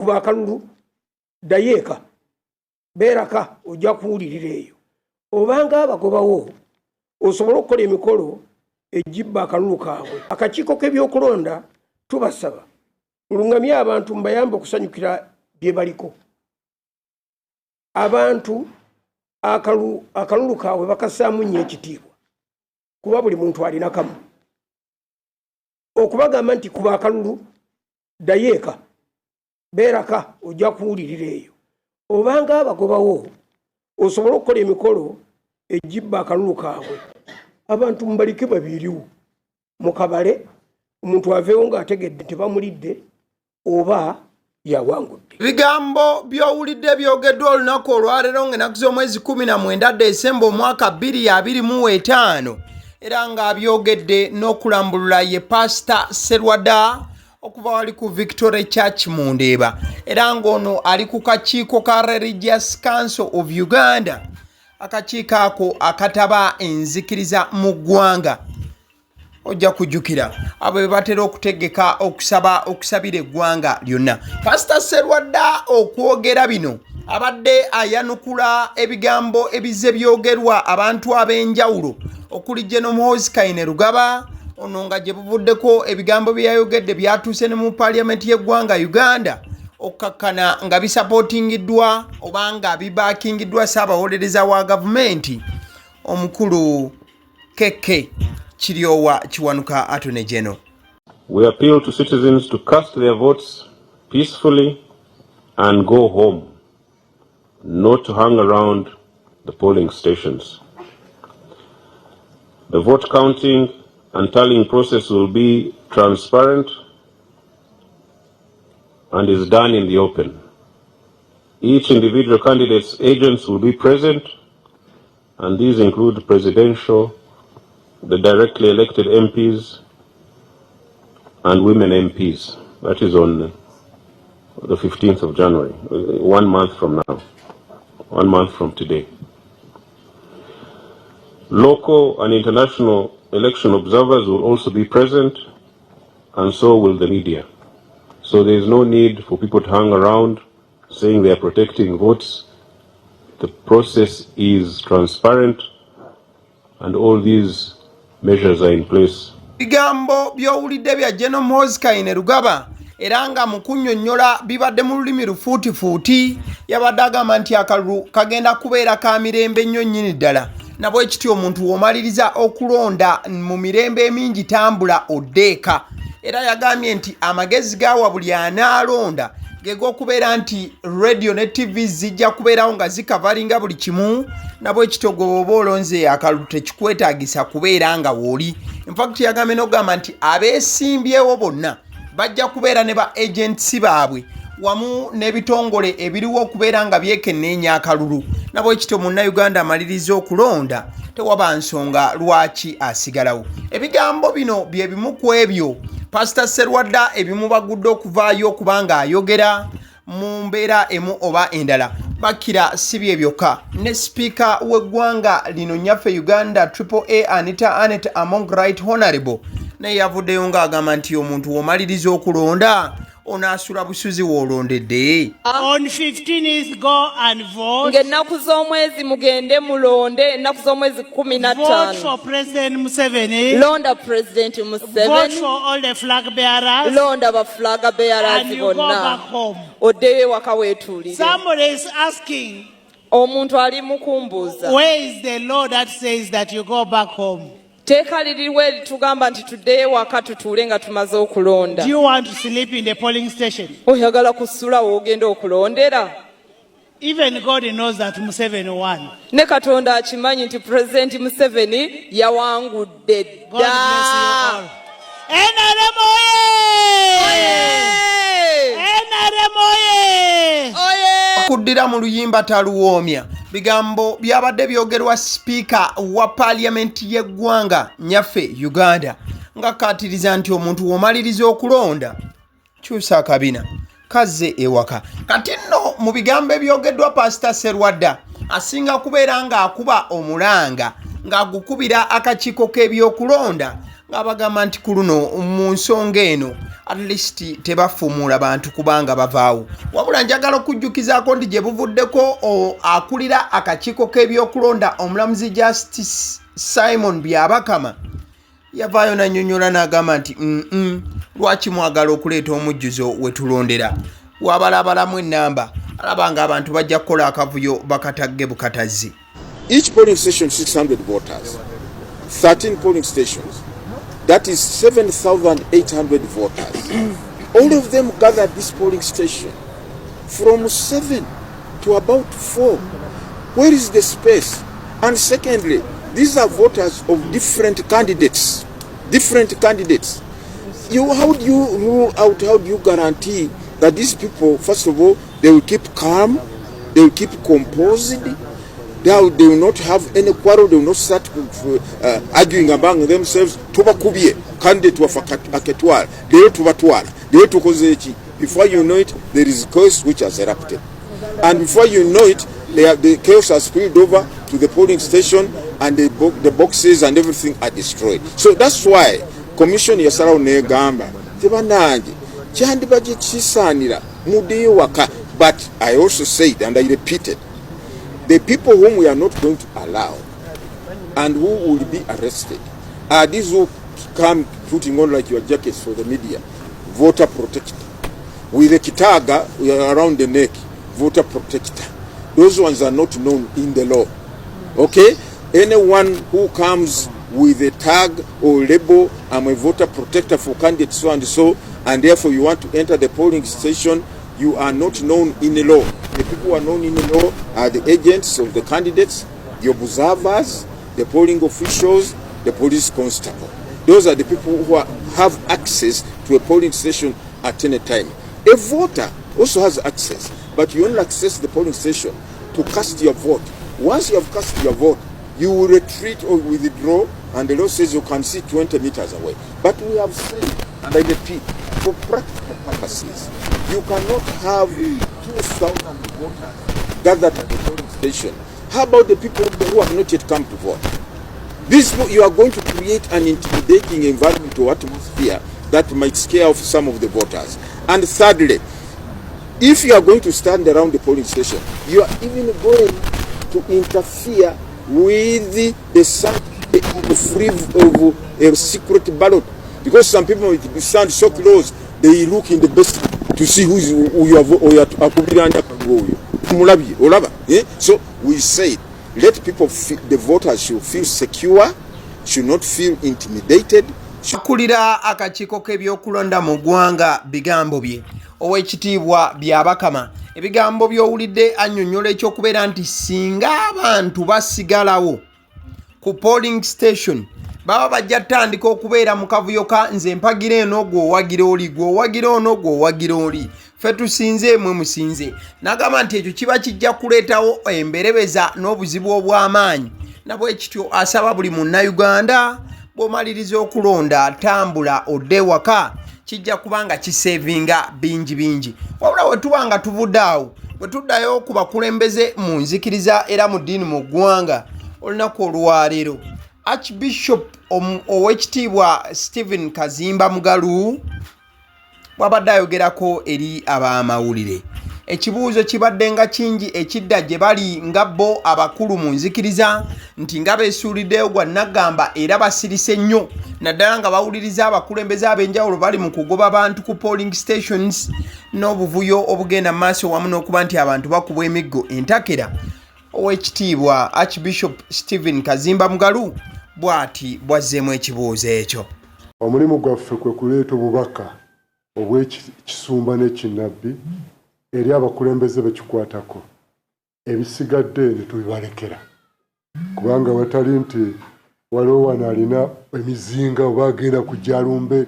kuba akalulu dayeka beraka ojja kuwulirira eyo obanga abagobawo osobola okukola emikolo ejibba akalulu kaabwe. Akakiiko k'ebyokulonda tubasaba mulungamye abantu mbayambe okusanyukira bye baliko. Abantu akalulu kaabwe bakasaamu nnyo ekitiibwa kuba buli muntu alina kamu. Okubagamba nti kuba akalulu dayeka beraka ojja kuwulirira eyo obanga abagobawo osobola okukola emikolo ejibba akalulu kaabwe. Abantu mbalike babiriwo mukabale omuntu aveewo ng'ategedde tebamulidde oba yawangudde. Bigambo byowulidde byogeddwa olunaku olwaleero ng'ennaku z'omwezi 19 Desemba omwaka 2025 era ng'abyogedde n'okulambulula ye Pastor Serwadda okuva wali ku Victory Church mu Ndeeba era ng'ono ali ku kakiiko ka Religious Council of Uganda. Akakiiko ako akataba enzikiriza mu ggwanga. Ojja kujjukira abo batera okutegeka okusabira eggwanga lyonna. Pastor Serwadda okwogera bino abadde ayanukula ebigambo ebize byogerwa abantu ab'enjawulo okuli Muhoozi Rugaba ono nga gye buvuddeko ebigambo byayogedde byatuuse ne mu paliamenti y'eggwanga Uganda okkakkana nga bisapootingiddwa oba nga bibaakingiddwa ssaabawolereza wa gavumenti omukulu Keke Kiryowa Kiwanuka Attorney General. We appeal to citizens to cast their votes peacefully and go home, not to hang around the polling stations. The vote counting and tallying process will be transparent and is done in the open. Each individual candidate's agents will be present, and these include presidential, the directly elected MPs, and women MPs. That is on the 15th of January, 1 month from now, 1 month from today. Local and international election observers will also be present, and so will the media. So there is no need for people to hang around saying they are protecting votes. The process is transparent, and all these measures are in place. Bigambo byowulidde bya Muhoozi Rugaba era nga mu kunnyonnyola bibadde mu lulimi lufuutifuuti yabadde agamba nti akalulu kagenda kubeera ka mirembe nnyo nnyini ddala. Nabwe kityo omuntu w'omaliriza okulonda mu mirembe emingi tambula oddeeka. Era yagambye nti amagezi gawa buli anaalonda ge g'okubeera nti radio ne TV zijja kubeerawo nga zikavalinga buli kimu. Nabwe kityo gwe olonze akalulu tekikwetaagisa kubeera nga wooli. In fact yagambye n'okugamba nti abeesimbyewo bonna bajja kubeera ne ba agents baabwe wamu n'ebitongole ebiriwo okubeera nga byekenneenya akalulu. Nabwe kityo munnayuganda amaliriza okulonda tewaba nsonga lwaki asigalawo. Ebigambo bino bye bimu ku ebyo Pastor Serwadda ebimubagudde okuvaayo okubanga ayogera mu mbeera emu oba endala. Bakira si bye byokka ne Speaker w'eggwanga lino nnyaffe Uganda AAA Anita Among Right Honorable naye yavuddeyo ng'agamba nti omuntu w'omaliriza okulonda onaasula busuzi w'olondedde. On 15th go and vote. Ng'ennaku z'omwezi mugende mulonde ennaku z'omwezi 15. Vote for President Museveni. Londa President Museveni. Vote for all the flag bearers. Londa ba flag bearers and you go bonna. back home. Oddeyo ewaka weetuulire. Somebody is asking, omuntu ali mukumbuuza. where is the law that says that you go back home? Teeka liriwo eritugamba nti tuddeyo ewaka tutuule nga tumaze okulonda. Do you want to sleep in the polling station? Oyagala kusula w'ogenda okulondera? Even God knows that Museveni won. Ne Katonda akimanyi nti President Museveni yawangudde dda. God bless you all. NRM oye! NRM oye! Kuddira mu luyimba taluwoomya. Bigambo byabadde byogerwa Speaker wa Paliamenti y'eggwanga nnyaffe Uganda ng'akkaatiriza nti omuntu w'omaliriza okulonda kyusa akabina kazze ewaka. Kati nno mu bigambo ebyogeddwa Pastor Serwadda asinga kubeera ng'akuba omulanga ng'agukubira akakiiko k'ebyokulonda ng'abagamba nti ku luno mu nsonga eno at least tebafumula bantu kubanga bavaawo. Wabula njagala okujjukizaako nti gye buvuddeko akulira akakiiko k'ebyokulonda omulamuzi Justice Simon Byabakama yavaayo nannyonnyola n'agamba nti lwaki mwagala okuleeta omujjuzo we tulondera wabalabalamu ennamba alaba ng'abantu bajja kukola akavuyo bakatagge bukatazzi. Each polling station 600 voters, 13 polling stations, that is 7,800 voters. All of them gather at this polling station from 7 to about 4. Where is the space? And secondly, these are voters of different candidates. How do you rule out, how do you guarantee that these people, first of all, they will keep calm, they will keep composed, they will not have any quarrel, they will not start arguing among themselves. Tubakubye candidate wafa aketwala lero tubatwala lero tukoze eki. Before you know it, there is chaos which has erupted, and before you know it, the chaos has spilled over to the polling station, and the boxes and everything are destroyed. So that's why commission yasalawo negamba tebanange kyandibaje kisaanira mudeyo waka. But I also said, and I repeated, the people whom we are not going to allow and who will be arrested are these who come putting on like your jackets for the media, voter protector, with a kitaga around the neck, voter protector. Those ones are not known in the law. Okay? Anyone who comes with a tag or label, I'm a voter protector for candidate so and so, and therefore you want to enter the polling station, you are not known in the law. The people who are known in the law are the agents of the candidates, the observers, the polling officials, the police constable. Those are the people who have access to a polling station at any time. A voter also has access, but you only access the polling station to cast your vote. Once you have cast your vote, you will retreat or withdraw, and the law says you can sit 20 meters away. But we have said, and I repeat, for practical purposes, you cannot have 2,000 voters gathered at the polling station. How about the people who have not yet come to vote? You are going to create an intimidating environment or atmosphere that might scare off some of the voters. And thirdly, if you are going to stand around the polling station, you are even going to interfere with the free of a secret ballot, because some people stand so close they look in the best to see who you are. So we say, let people feel, the voters should feel secure, should not feel intimidated. Akulira akakiiko k'ebyokulonda mu ggwanga bigambo bye Oweekitiibwa Byabakama. Ebigambo by'owulidde annyonnyola ekyokubeera nti singa abantu basigalawo ku polling station baba bajja tandika okubeera mu kavuyo ka nze mpagira eno gw'owagira oli gw'owagira ono gw'owagira oli ffe tusinze mwe musinze. N'agamba nti ekyo kiba kijja kuleetawo emberebeza n'obuzibu obw'amaanyi. Nabwe kityo asaba buli munnayuganda bw'omaliriza okulonda tambula odde waka, kijja kubanga kisevinga bingi. Wabula we tuba nga tuvudde awo, bwe tuddayo ku bakulembeze mu nzikiriza era mu ddiini mu ggwanga, olunaku olwaleero Archbishop Oweekitiibwa Stephen Kazimba Mugalu bw'abadde ayogerako eri ab'amawulire. Ekibuuzo kibadde nga kingi ekidda gye bali nga bo abakulu mu nzikiriza nti nga beesuuliddeyo gwa Nagamba era basirise nnyo, naddala nga bawuliriza abakulembeze ab'enjawulo bali mu kugoba abantu ku polling stations n'obuvuyo obugenda mu maaso wamu n'okuba nti abantu bakubwa emiggo entakera. Oweekitiibwa Archbishop Stephen Kazimba Mugalu bw'ati bwazzeemu ekibuuzo ekyo. Omulimu gwaffe kwe kuleeta obubaka obw'ekisumba n'ekinnabbi eri abakulembeze bekikwatako, ebisigadde ne tubibalekera, kubanga watali nti waliwo wano alina emizinga oba agenda kujja alumbe.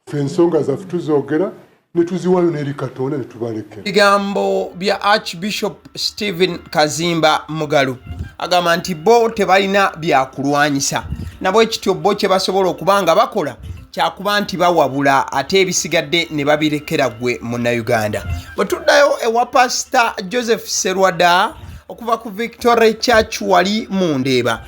Ffe ensonga zaffe tuzoogera ne tuziwayo n'eri Katonda ne tubalekera. Bigambo bya Archbishop Stephen Kazimba Mugalu agamba nti bo tebalina byakulwanyisa, nabwe kityo bo kye basobola okuba nga bakola kyakuba nti bawabula ate ebisigadde ne babirekera gwe munnayuganda. Bwe tuddayo ewa Pastor Joseph Serwadda okuva ku Victoria Church wali mu Ndeeba,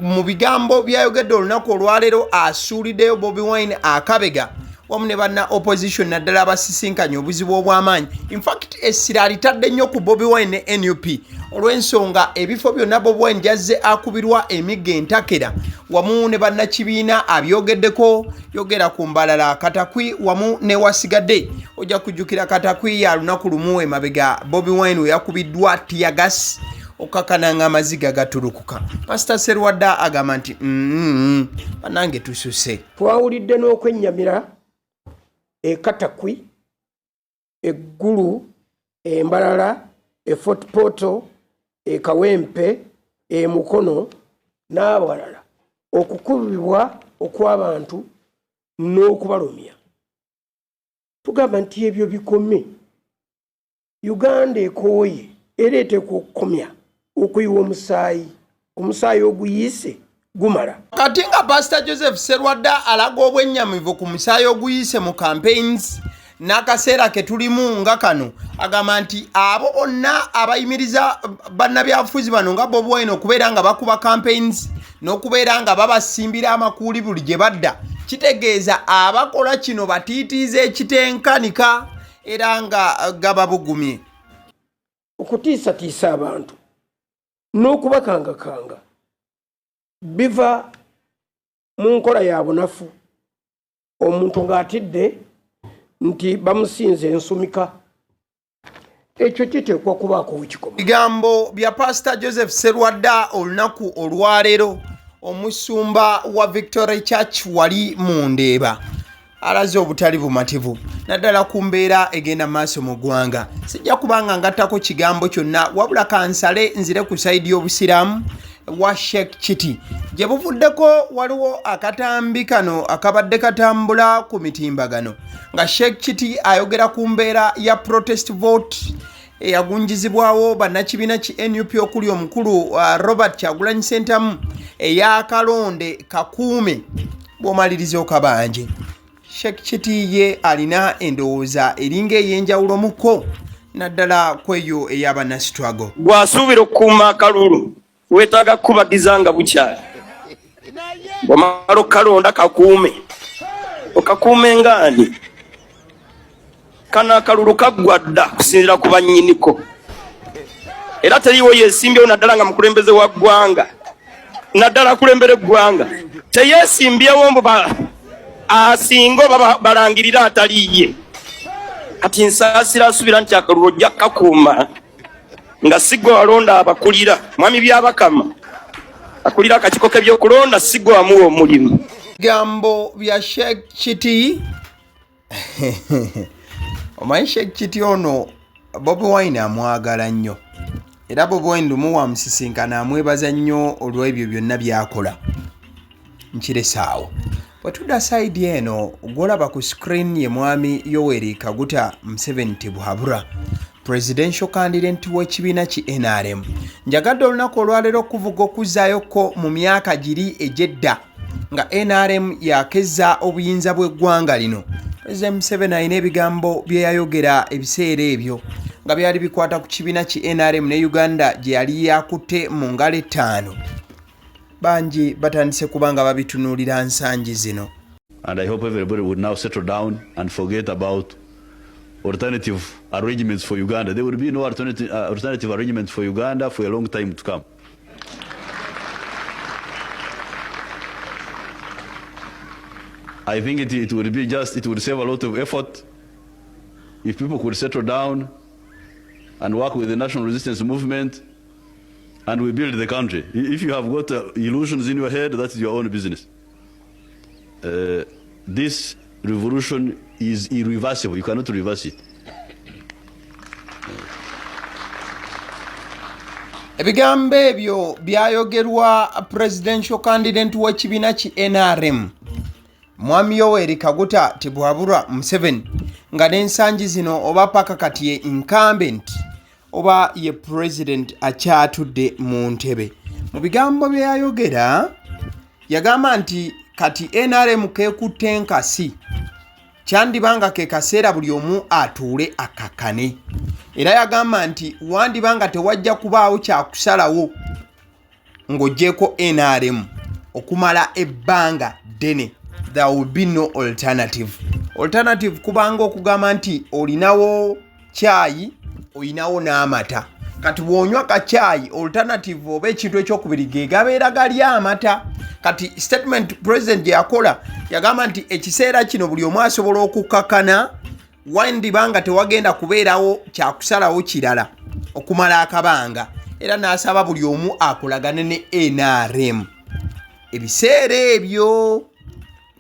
mu bigambo byayogedde olunaku olwaleero asuuliddeyo Bobi Wine akabega wamu ne banna opposition naddala abasisinkanye obuzibu obw'amaanyi. In fact essira litadde nnyo ku Bobi Wine ne NUP olw'ensonga ebifo byonna Bobi Wine jazze akubirwa emigga entakera wamu ne bannakibiina abyogeddeko yogera ku mbalala Katakwi wamu ne wasigadde ojja kujjukira Katakwi ya lunaku lumu emabega Bobi Wine we yakubiddwa tiyagas okakananga amaziga gatulukuka. Pastor Serwadda agamba nti banange tususe. Twawulidde n'okwennyamira Katakwi, Eggulu, Embalala, Fort Portal, Kawempe, Mukono n'abalala okukubibwa okw'abantu n'okubalumya. Tugamba nti ebyo bikome. Uganda ekooye ereete kukomya okuyiwa omusaayi oguyise gumala. Kati nga Pastor Joseph Serwadda alaga obwennyamivu ku musaayi oguyise mu campaigns n'akaseera ke tulimu nga kano agamba nti abo bonna abayimiriza bannabyabufuzi bano nga Bobi Wine okubeera nga bakuba campaigns n'okubeera nga babasimbira amakuuli buli gye badda kitegeeza abakola kino batiitiiza ekitenkanika era nga gababugumye. Okutiisatiisa abantu n'okubakangakanga biva mu nkola ya bunafu. Omuntu ng'atidde nti bamusinze ensumika. Ekyo kiteekwa kubaako wekikoma. Bigambo bya Pastor Joseph Serwadda olunaku olwaleero omusumba wa Victory Church wali mu Ndeeba alaze obutali bumativu naddala ku mbeera egenda maaso mu ggwanga. Sijja kubanga ngattako kigambo kyonna wabula kansale nzire ku sayidi y'obusiraamu wa Sheikh Chiti gye buvuddeko waliwo akatambi kano akabadde katambula ku mitimbagano nga Sheikh Chiti ayogera ku mbeera ya protest vote eyagunjizibwawo bannakibiina ki NUP okuli omukulu Robert Kyagulanyi Ssentamu eyakalonde kakuume bw'omaliriza okabanje. Sheikh Chiti ye alina endowooza eringa ey'enjawulo muko naddala kweyo ey'abannastruggle. Gwasuubira okukuuma akalulu weetaaga kubagiza nga bukyali. Bw'omala okalonda kakuume okakuume ngaani kana akalulu kaggwa dda kusinziira ku bannyiniko era teriiwo yeesimbyewo naddala nga mukulembeze wa ggwanga naddala akulembera eggwanga teyeesimbyewo mbu asinga oba balangirira ataliiye. Kati nsaasira asuubira nti akalulu ojja kakuuma nga sigwe walonda abakulira. Mwami Byabakama akulira akakiiko k'ebyokulonda sigwe wamuwa omulimu. Bigambo bya Sheikh Chiti omanyi Sheikh Chiti ono Bobi Wine amwagala nnyo era Bobi Wine lumu wamusisinkana amwebaza nnyo olw'ebyo byonna byakola. Nkiresaawo bwetudda sayidi eno gwolaba ku screen ye mwami Yoweri Kaguta Museveni Tibuhaburwa presidential candidate w'ekibiina ki NRM. Njagadde olunaku olwaleero okuvuga okuzzayoko mu myaka giri egyedda nga NRM yakeza obuyinza bw'eggwanga lino. President Museveni alina ebigambo bye yayogera ebiseera ebyo nga byali bikwata ku kibiina ki NRM ne Uganda gye yali yakutte mu ngalo 5. Banji batandise kubanga babitunuulira nsangi zino. And I hope everybody would now settle down and forget about alternative arrangements for Uganda. There will be no alternative arrangements for Uganda for a long time to come. I think it would save a lot of effort if people could settle down and work with the national resistance movement and we build the country. If you have got illusions in your head, that's your own business. This revolution is irreversible. You cannot reverse it. Ebigambo ebyo byayogerwa presidential candidate w'ekibiina ki NRM Mwami Yoweri Kaguta Tibuhaburwa Museveni nga n'ensangi zino oba paka kati ye incumbent oba ye president akyatudde mu ntebe. Mu bigambo bye yayogera yagamba nti kati NRM kekutte enkasi kyandibanga ke kaseera buli omu atuule akakane. Era yagamba nti wandibanga tewajja kubaawo kyakusalawo ng'oggyeko NRM okumala ebbanga ddene there will be no alternative. Alternative kubanga okugamba nti olinawo chai olinawo n'amata. Kati bw'onywa ka chai alternative oba ekintu ekyokubiri ge gabeera gali amata. Kati statement president yakola yagamba nti ekiseera kino buli omu asobola okukakana wandibanga tewagenda kubeerawo kyakusalawo kirala okumala akabanga, era n'asaba buli omu akolagane ne NRM. Ebiseera ebyo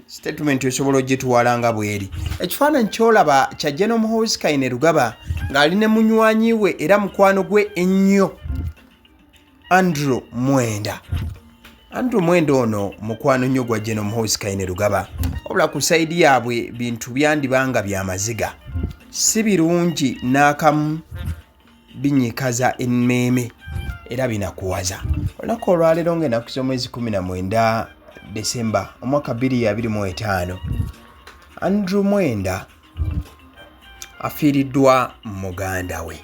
statement esobola ogyetuwalanga bweri. Ekifaananyi kyolaba kya General Muhoozi Kainerugaba ng'ali ne munywanyi we era mukwano gwe ennyo Andrew Mwenda. Andrew Mwenda ono mukwano nnyo gwa General Muhoozi Kainerugaba, wabula ku sayidi yaabwe bintu byandibanga byamaziga, si birungi n'akamu, binyikaza emmeeme era binakuwaza. Olunaku olwaleero ng'ennaku z'omwezi 19 Desemba omwaka 2025, Andrew Mwenda afiiriddwa muganda we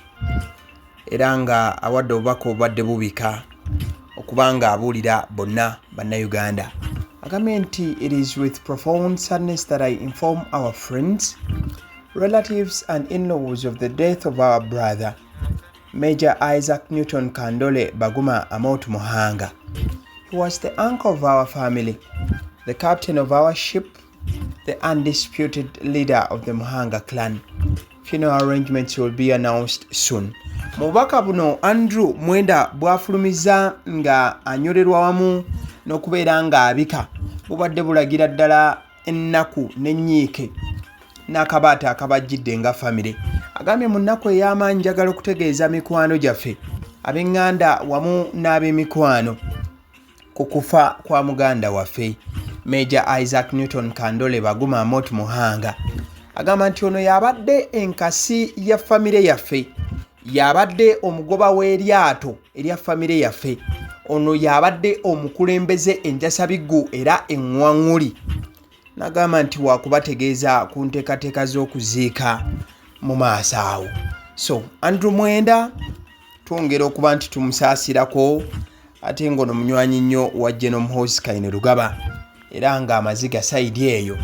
era nga awadde obubaka obubadde bubika okubanga abuulira bonna bannayuganda. Agambye nti it is with profound sadness that I inform our friends, relatives and in-laws of the death of our brother Major Isaac Newton Kandole Baguma Amot Muhanga. He was the anchor of our family, the captain of our ship, the undisputed leader of the Muhanga clan. Funeral arrangements will be announced soon. Mubaka buno Andrew Mwenda bwafulumiza nga anyolerwa wamu n'okubeera nga abika bubadde bulagira ddala ennaku n'ennyiike n'akabaata akabajjidde nga famire. Agambye mu nnaku ey'amaanyi njagala okutegeeza mikwano gyaffe ab'eŋŋanda wamu n'ab'emikwano ku kufa kwa muganda waffe Major Isaac Newton Kandole Baguma Amot Muhanga. Agamba nti ono yabadde enkasi ya famire yaffe, yabadde omugoba w'eryato erya famire yaffe, ono yabadde omukulembeze enjasabiggu era eŋŋwaŋŋuli. N'agamba nti wakubategeeza ku nteekateeka z'okuziika mu maaso awo. So Andrew Mwenda twongera okuba nti tumusaasirako, ate ngono munywanyi nnyo wa General Muhoozi Kainerugaba era nga amaziga sayidi eyo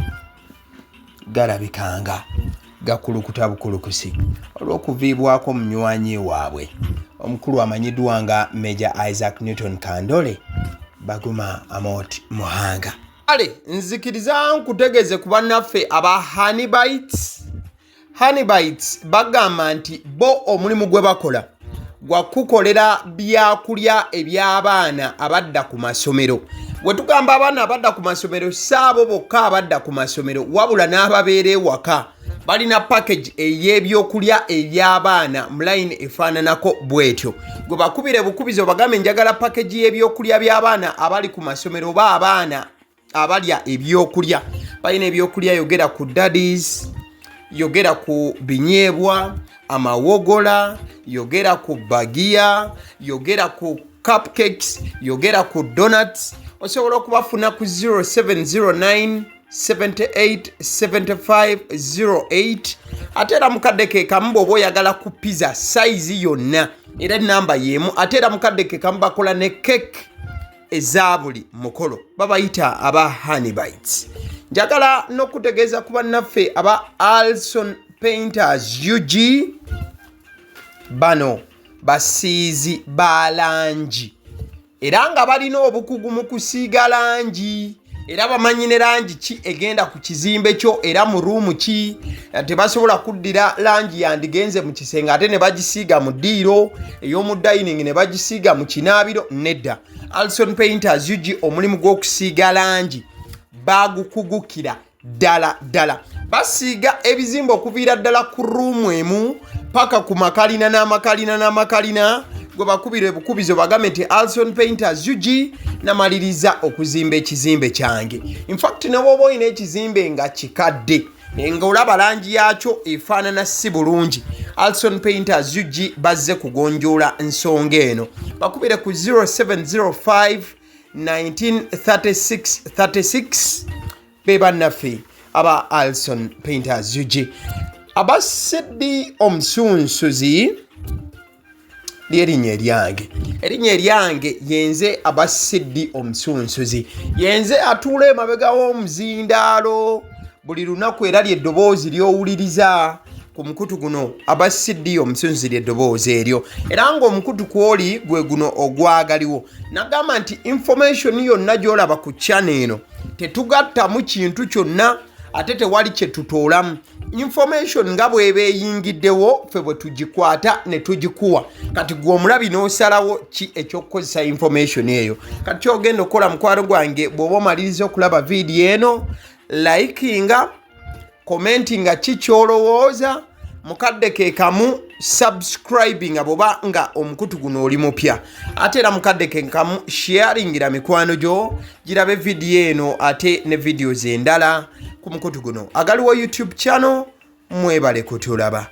galabikanga gakulukuta bukulukusi olw'okuviibwako munywanyi waabwe omukulu amanyiddwa nga Major Isaac Newton Kandole Baguma Amot Muhanga. Ale nzikiriza nkutegeze ku bannaffe aba Honeybites bagamba nti bo omulimu gwe bakola gwa kukolera byakulya eby'abaana abadda ku masomero. Bwe tugamba abaana abadda ku masomero saabo bokka abadda ku masomero wabula n'ababeera ewaka balina package ey'ebyokulya eby'abaana mu line efaananako bwetyo. Gwe bakubire bukubizo bagambe njagala package y'ebyokulya by'abaana abali ku masomero oba abaana abalya ebyokulya. Balina ebyokulya yogera ku daddies, yogera ku binyeebwa, amawogola, yogera ku bagia, yogera ku cupcakes, yogera ku donuts. Osobola okubafuna ku 0709 78 75 08. Ate era mukadde ke kamu bw'oba oyagala ku pizza size yonna era namba y'emu. Ate era mukadde ke kamu bakola ne cake eza buli mukolo, babayita aba Honeybites. Njagala n'okutegeeza ku bannaffe aba Alson Painters UG, bano basiizi ba langi era nga balina obukugu mu kusiiga langi era bamanyi ne langi ki egenda ku kizimbe kyo era mu ruumu ki. Tebasobola kuddira langi yandigenze mu kisenge ate ne bagisiiga mu ddiiro ey'omu dining ne bagisiiga mu kinaabiro. Nedda, Alson Painters UG omulimu gw'okusiiga langi bagukugukira ddala. Basiiga ebizimbe okuviira ddala ku ruumu emu paka ku makalina n'amakalina. Gwe bakubire bukubizo bagambe nti Alson Painters UG namaliriza okuzimba ekizimbe kyange. In fact ne bw'oba olina ekizimbe nga kikadde nga olaba langi yakyo efaanana si bulungi, Alson Painters UG bazze kugonjoola ensonga eno. Bakubire ku 0705 1936 be bannaffe aba Alson Painters UG. Aba Sydney Omusunsuzi erinnya eryange yenze Abasiddi Omusunsuzi, yenze atuula emabega w'omuzindaalo buli lunaku era ly'eddoboozi ly'owuliriza ku mukutu guno Abasiddi Omusunsuzi ly'eddoboozi eryo, era ng'omukutu kwoli gwe guno ogwagaliwo. Nagamba nti information yonna gy'olaba ku channel eno tetugattamu kintu kyonna ate tewali kye tutoolamu. Information nga bw'eba eyingiddewo ffe bwe tugikwata ne tugikuwa, kati gwe omulabi n'osalawo ki eky'okukozesa information eyo. Kati ky'ogenda okukola mukwano gwange bw'oba omaliriza okulaba vidiyo eno, likinga, commentinga ki ky'olowooza, mukadde ke kamu subscribinga bw'oba nga omukutu guno oli mupya, ate era mukadde ke kamu sharingira mikwano gyo girabe vidiyo eno ate ne videos endala ku mukutu guno. Agaliwo YouTube channel, mwebale kutulaba.